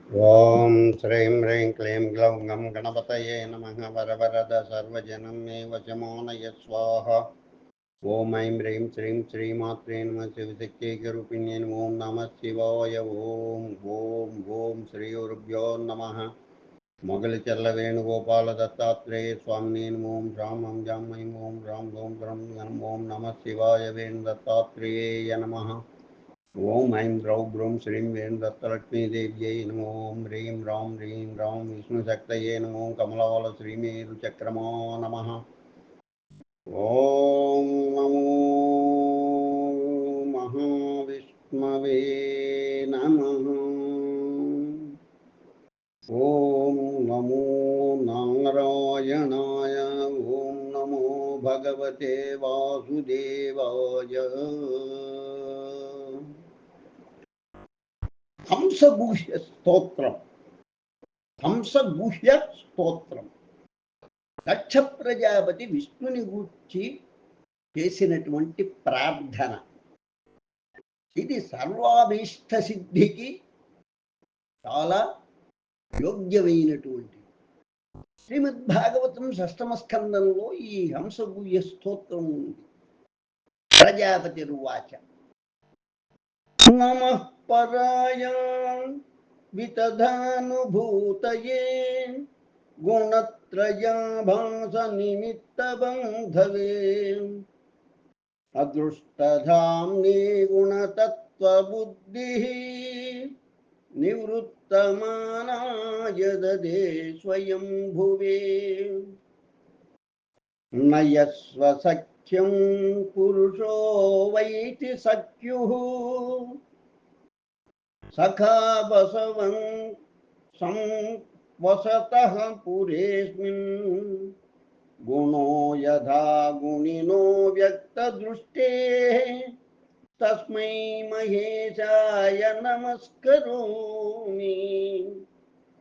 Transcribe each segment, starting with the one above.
ఓం శ్రీం హ్రీం క్లీం గ్లౌం గం గణపతయే నమః వరవరద సర్వజనం మే వశమానయ స్వాహ. ఓం ఐం హ్రీం శ్రీం శ్రీమాత్రే నమః శివశక్తికరూపిణ్యై ఓం నమః శివాయ. ఓం ఓం ఓం శ్రీ గురుభ్యో నమః. మొగలిచెర్ల వేణుగోపాల దత్తాత్రేయ స్వామినే ఓం రాం ఓం జాం ఐం ఓం రాం ఓం గ్రం గం ఓం నమః శివాయ వేణు దత్తాత్రేయ నమః. ఓం ఐం ద్రౌ బ్రూం శ్రీం వేణుదత్తలక్ష్మీదేవ్యై నమో. ఓం హ్రీం రాం హ్రీం రాం విష్ణుశక్తయే నమో. కమలవల శ్రీమేరుచక్రమా నమః. ఓం నమో మహావిష్ణవే నమః. ఓం నమో నారాయణాయ. ఓం నమో భగవతే వాసుదేవాయ. హంసగుహ్య స్తోత్రం. హంసగుహ్య స్తోత్రం దక్ష ప్రజాపతి విష్ణుని గూర్చి చేసినటువంటి ప్రార్థన. ఇది సర్వాభీష్ట సిద్ధికి చాలా యోగ్యమైనటువంటి శ్రీమద్భాగవతం షష్టమ స్కందంలో ఈ హంసగుహ్య స్తోత్రం ఉంది. ప్రజాపతి రువాచ నమః పరాయ వితధానుభూతయే గుణత్రయాభాస నిమిత్త బంధవే అదృష్టధామ్నే గుణతత్వబుద్ధి నివృత్తమానాయ దదే స్వయం భువే నయస్వ సఖ్యం పురుషో వైతి సఖ్యుః సఖా బసవం సంవసతః పురేస్మిన్ గుణో యథా గుణినో వ్యక్తదృష్టేః తస్మై మహేశాయ నమస్కరోమి.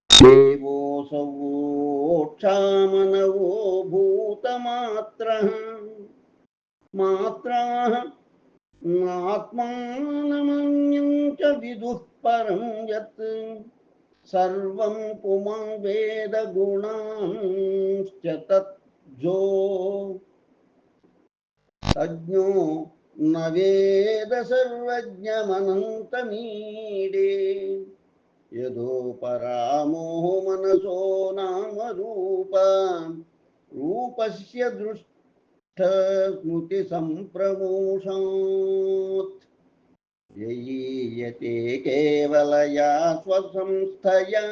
దేవోऽసవోక్షామనవో భూతమాత్రః మాత్రాః ఆత్మానమన్యం చ విదుః పరం యత్ సర్వం పుమాన్ వేద గుణాంశ్చ తజ్జో తజ్ఞో న వేద సర్వజ్ఞమనంతమీడే యదో పరామో మనసో నామ రూపస్య దృష్ట సంప్రమోషాత్ యయీయతే కేవలయా స్వసంస్థయా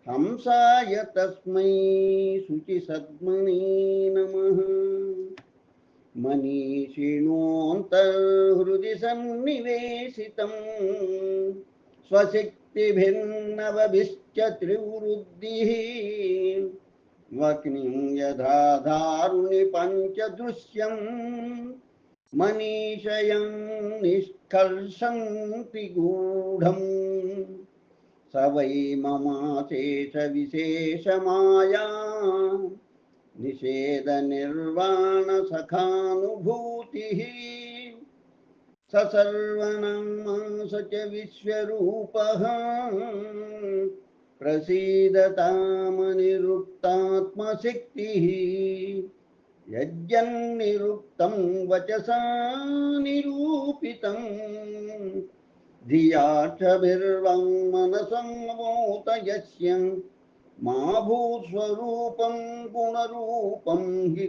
హంసాయ తస్మై శుచి సద్మనే నమః. మనీషిణోऽन्तర్హృది సన్నివేశితం స్వశక్తిభిర్నవభిశ్చ త్రివృద్ధిః వక్నిం యథా దారుణి పంచదృశ్యం మనీషయం నిష్కర్షంతి గూఢం స వై మమాశేష విశేషమాయా నిషేధ నిర్వాణ సఖానుభూతిః స సర్వనామాస చ విశ్వరూపః ప్రసీదతామనిరుక్తాత్మశక్తిః యజ్జన్నిరుక్తం వచసా నిరూపితం ధియాక్షభిర్వం మనసంమోత యస్య మా భూస్వరూపం గుణరూపం హి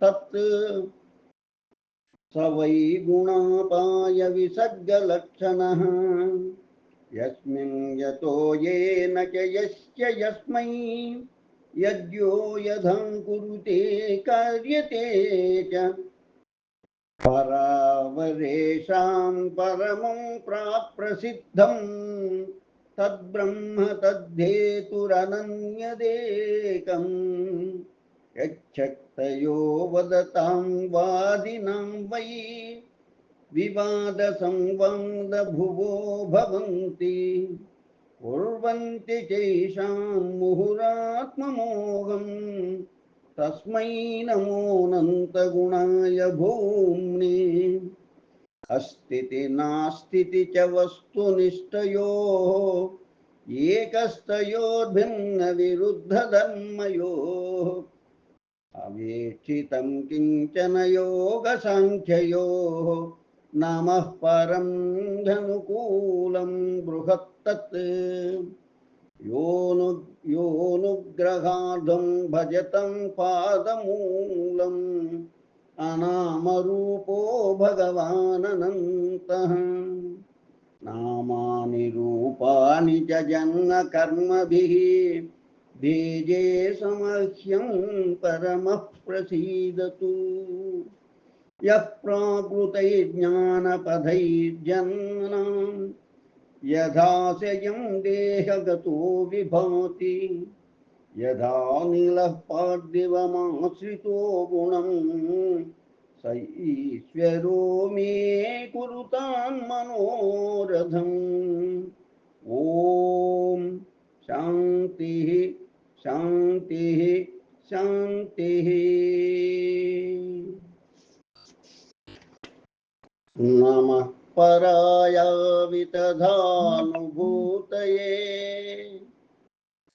తత్ స వై గుణాపాయ విసర్గలక్షణః యస్మిన్ యతోయేన చ యస్య యస్మై యజ్ఞో యథాం కురుతే కార్యతే చ పరావరేషాం పరమం ప్రాప్రసిద్ధం తద్బ్రహ్మ తద్ధేతురనన్యదేకం యచ్చక్తయో వదతాం వాదినాం వై వివాద సంవాద భువో భవంతి కుర్వంతి చైషాం ముహురాత్మమోహం తస్మై నమోనంత గుణాయ భూమ్నే. అస్థితి నాస్తితి చ వస్తునిష్టయో एकस्तयोर्भिन्नविरुद्धधर्मयोः अवेक्षितं किञ्चन योगसाङ्ख्ययोः नमः परं ह्यनुकूलं बृहत्तत् योऽनुग्रहार्थं भजतं पादमूलम् अनामरूपो भगवानन्तः नामानि रूपाणि च जन्मकर्मभिः बीजे समह्यं परमः प्रसीदतु यः प्राकृतैर्ज्ञानपदैर्जन्मनां यथास्यं देहगतो विभाति यथा नीलः पार्थिवमाश्रितो गुणं स ईश्वरो मे कुरुतान् मनोरथम् ॐ शान्तिः शान्तिः शान्तिः। नमः परायावितधानुभूतये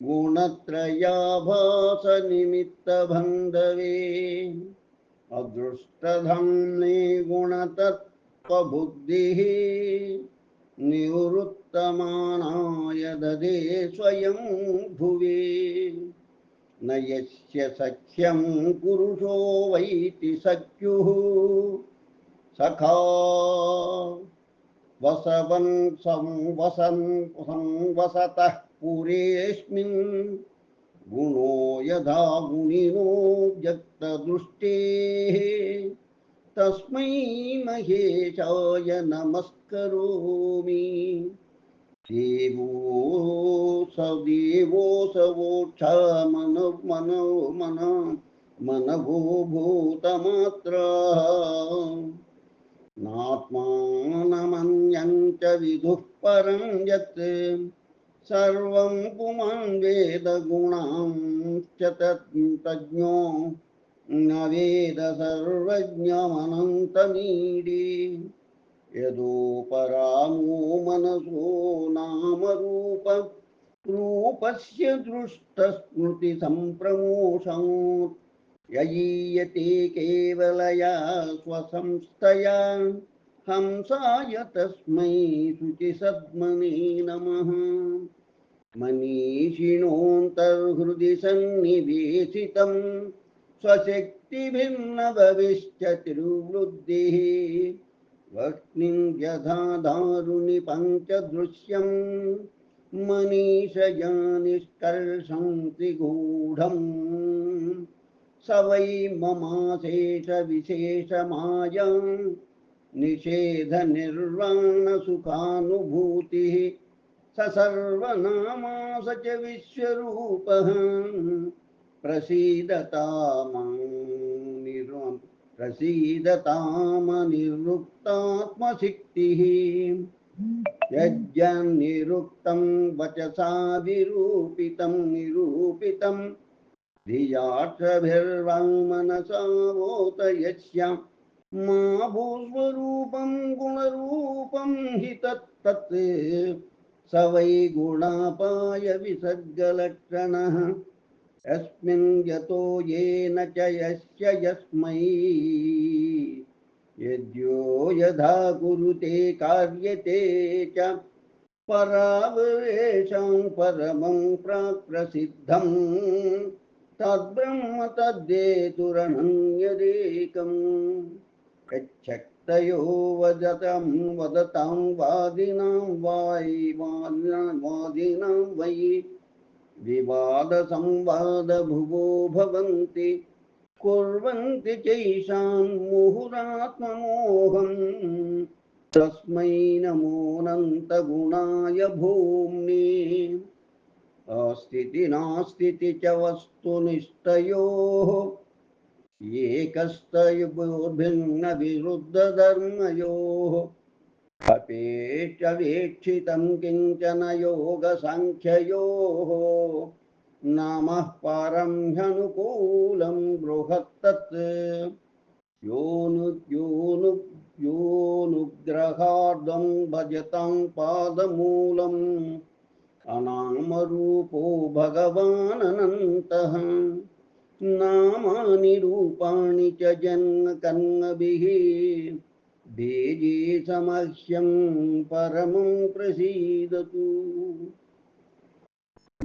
गुणत्रयाभासनिमित्तबन्धवे अदृष्टधम्ने गुणतत्त्वबुद्धिः निवृत्तमानाय ददे स्वयं भुवि न यस्य सख्यं पुरुषो वैति सख्युः सखा संवसतः पुरेऽस्मिन् गुणो यथा गुणिनो व्यक्तदृष्टेः तस्मै महेशाय नमस्करोमि। देवोऽसवोक्षा मनवो भूतमात्रः नात्मानमन्यञ्च विदुः परं यत् सर्वं पुमान् वेद गुणांश्च तज्ज्ञो न वेद सर्वज्ञमनन्तमीडे यदोपरामो मनसो नाम रूपस्य दृष्टस्मृतिसम्प्रमोषात् ययीयते केवलया स्वसंस्थया हंसाय तस्मै शुचिसद्मने नमः। मनीषिणोऽन्तर्हृदि सन्निवेशितं स्वशक्तिभिर्नभविष्यतिर्वृद्धिः वह्निं यथा दारुणि पञ्चदृश्यं मनीषया निष्कर्षन्ति गूढम् स वै ममाशेषविशेषमाया निषेधनिर्वाणसुखानुभूतिः स सर्वनामा स च विश्वरूपः प्रसीदतामनिरुक्तात्मसिक्तिः यज्ञनिरुक्तं वचसा विरूपितं निरूपितं धियार्थभिर्वाङ्मनसा वोतयस्यां मा भूस्वरूपं गुणरूपं हि तत्तत् स वै गुणापाय विसर्गलक्षणः यस्मिन् यतो येन च यस्य यस्मै यद्यो यथा कुरुते कार्यते च परावरेषां परमं प्राक्प्रसिद्धं तद्ब्रह्म तद्वेतुरनन्यदेकम् यच्छक्तयो वदतां वादिनां वै विवादसंवादभुवो भवन्ति कुर्वन्ति चैषां मुहुरात्ममोहम् तस्मै नमोऽनन्तगुणाय भूम्ने अस्तिति च वस्तुनिष्ठयोः एकस्तयोर्भिन्नविरुद्धधर्मयोः अपेक्षवेक्षितं किञ्चन योगसाङ्ख्ययोः नमः परं ह्यनुकूलं बृहत्तत् योऽनुग्रहार्थं भजतां पादमूलम् अनामरूपो भगवानन्तः नामानि रूपाणि च जन्मकर्मभिः भेजे समह्यं परमं प्रसीदतु।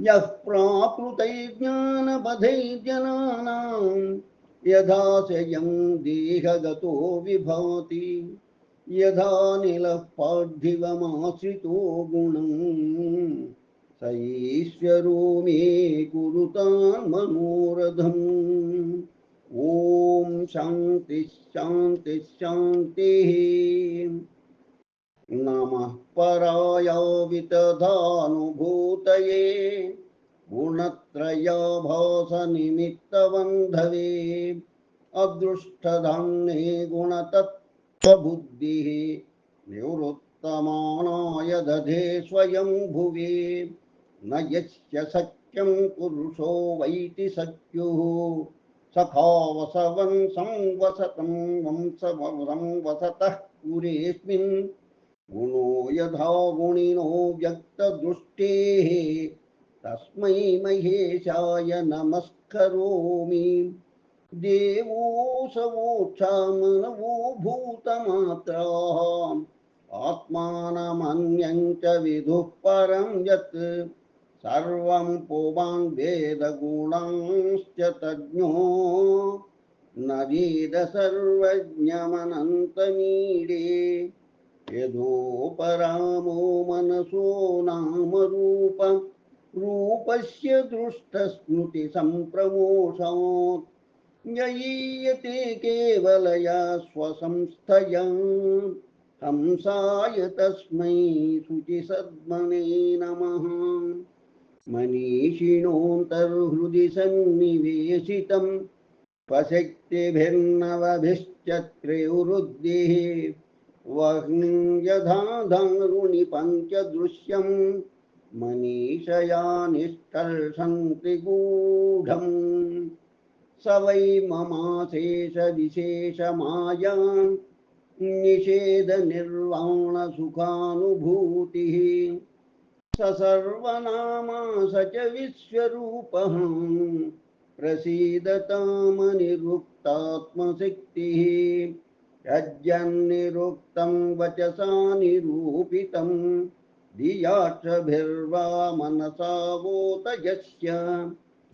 यः प्राकृतैर्ज्ञानपथैर्जनानां यथाशयं देहगतो विभाति यथा निलः पार्थिवमाश्रितो गुणं स ईश्वरो मे कुरुतान् मनोरथम्। ॐ शान्ति शान्ति शान्तिः। नमः पराय वितधानुभूतये गुणत्रयाभासनिमित्तबन्धवे अदृष्टधाम्ने गुणतत्त्वबुद्धिः निवृत्तमानाय दधे स्वयं भुवि न यस्य सख्यं पुरुषो वैति सख्युः सखावसवं संवसतं वंशवं वसतः पुरेऽस्मिन् गुणो यथा गुणिनो व्यक्तदृष्टेः तस्मै महेशाय नमस्करोमि। देवोऽसवोक्षामनवो भूतमात्राः आत्मानमन्यं च विदुः परं यत् सर्वं पुमान् वेदगुणांश्च तज्ञो न वेद सर्वज्ञमनन्तमीडे यदोपरामो मनसो नाम रूपस्य दृष्टस्मृतिसम्प्रमोषात् ययीयते केवलया स्वसंस्थया हंसाय तस्मै शुचिसद्मने नमः। मनीषिणोऽन्तर्हृदि सन्निवेशितं स्वशक्तिभिर्नवभिश्चत्रिवृद्धिः वह्निं यथा धारुणि पञ्चदृश्यं मनीषया निष्कर्षन्ति गूढम् स वै ममाशेषविशेषमायां निषेधनिर्वाणसुखानुभूतिः स सर्वनामा स च विश्वरूपः प्रसीदतामनिरुक्तात्मशक्तिः यज्जन्निरुक्तं वचसा निरूपितं धियाक्षभिर्वा मनसा वोत यस्य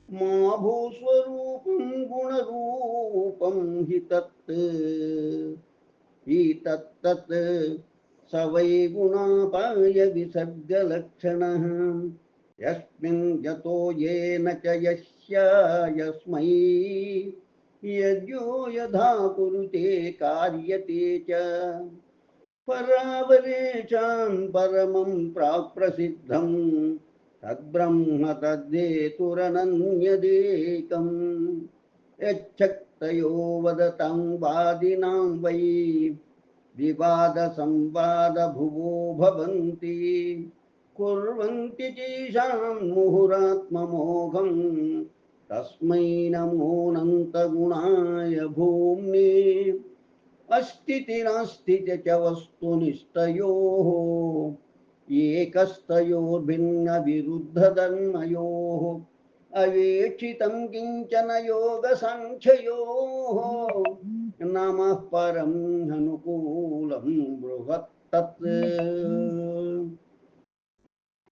मा भूस्वरूपं गुणरूपं हि तत्तत् स वै गुणापाय विसर्गलक्षणः यस्मिन् यतो येन च यस्य यस्मै यज्ञो यथा कुरुते कार्यते च परावरेषां परमं प्राक्प्रसिद्धं तद्ब्रह्म तद्धेतुरनन्यदेकम् यच्छक्तयो वदतं वादिनां वै विवादसंवादभुवो भवन्ति कुर्वन्ति चैषां मुहुरात्ममोघं तस्मै नमोऽनन्तगुणाय भूम्ने अस्तिति नास्ति च वस्तुनिष्ठयोः एकस्तयोर्भिन्नविरुद्धधर्मयोः अवेक्षितं किञ्चन योगसाङ्ख्ययोः नमः परं अनुकूलं बृहत्तत्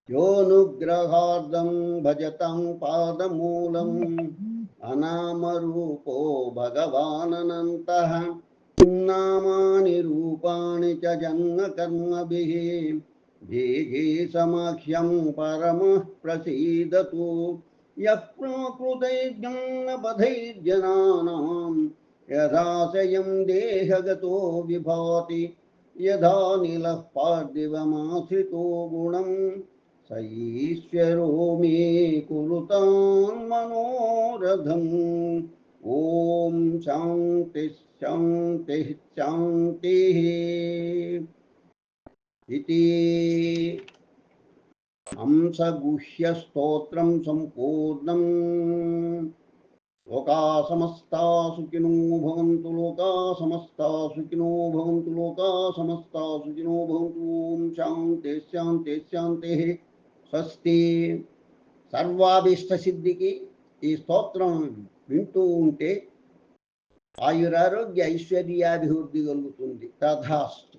योऽनुग्रहार्धं भजतं पादमूलम् अनामरूपो भगवानन्तः नामानि रूपाणि च जन्मकर्मभिः भेगे समाख्यं परमः प्रसीदतु यः प्राकृतैर्ज्ञानपथैर्जनानां यथाशयं देहगतो विभाति यथा निलः पार्थिवमाश्रितो गुणं स ईश्वरो मे कुरुतान् मनोरथम्। ॐ शान्ति शान्ति शान्तिः इति हंसगुह्यस्तोत्रं सम्पूर्णम्। लोका समस्ता सुखिनो भवन्तु लोका समस्ता सुखिनो भवन्तु लोका समस्ता सुखिनो भवन्तु। ओम शांति शांति शांति। స్వస్తి. సర్వాభీష్ట సిద్ధికి ఈ స్తోత్రం వింటూ ఉంటే ఆయురారోగ్య ఐశ్వర్యాభివృద్ధి కలుగుతుంది. తథాస్తు.